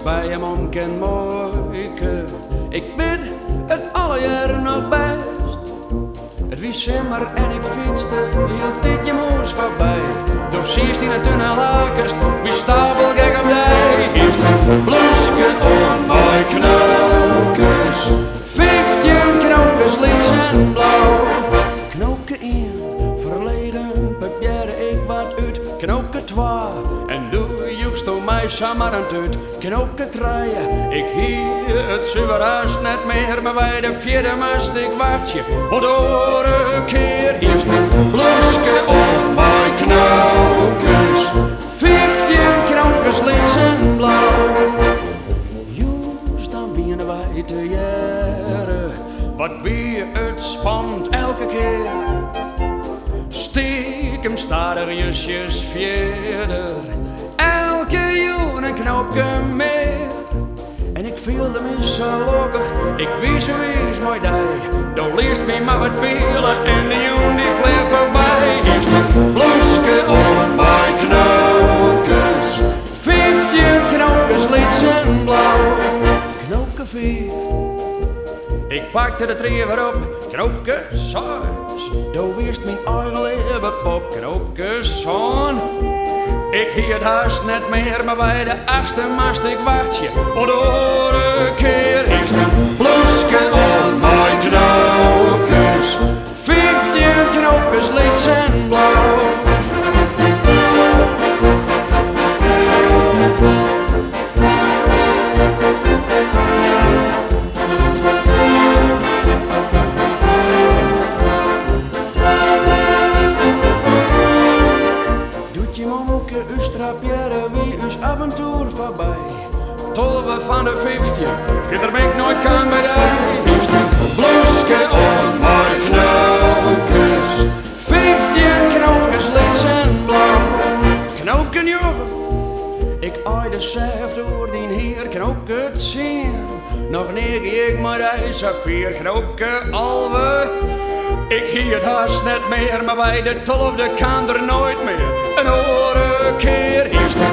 Bij hem omken mooike, ik bid het alle jaar nog best. Het wie simmer en ik fietste, hield dit je moes voorbij. Door 16 tunnelakers, wie stapel gek op dij. Is het bluske om mijn knokers, 15 knokers liets en blauw. Knoken in, verlegen, papieren ik wat uit. Knoken 2 en doe joegst om mij samen aan het. Knoopje 3, ik hier het zuiverhuis net meer, maar bij de 4e moest ik wachtje. Want door een keer is het bluske om mijn knokers, 15 knokers liets en blauw. Joest dan wienen wij te jaren, wat wie het spant elke keer. Stiekem starig jusjes verder, elke joen een knoopje meer. En ik voelde me zo lokkig, ik wist zo eens mooi dij. Dan leest me maar wat pillen en de joen die vleer voorbij. Is het bluske om mijn knokers, 15 knokers liets en blauw. Knoopje 4, ik pakte de 3 weer op, knoopje 6. Doe wist mijn eigen leven op, knoopje 7. Ik hier het haast net meer, maar bij de 8e mast ik wachtje. Want door een keer is het bluske om mijn knokers, 15 knokers liets en blauw. Wie is avontuur voorbij? 12 van de 15, verder ben ik nooit kan bij die. Is het bluske om mijn knokers, 15 knokers liets en blauw. Knoken jongen, ik aai de schijf door die heer knoken 10. Nog 9 ik maar reis 4 knoken alweer. Ik hier het haast net meer, maar bij de 12e kan er nooit meer. Een oren keer is het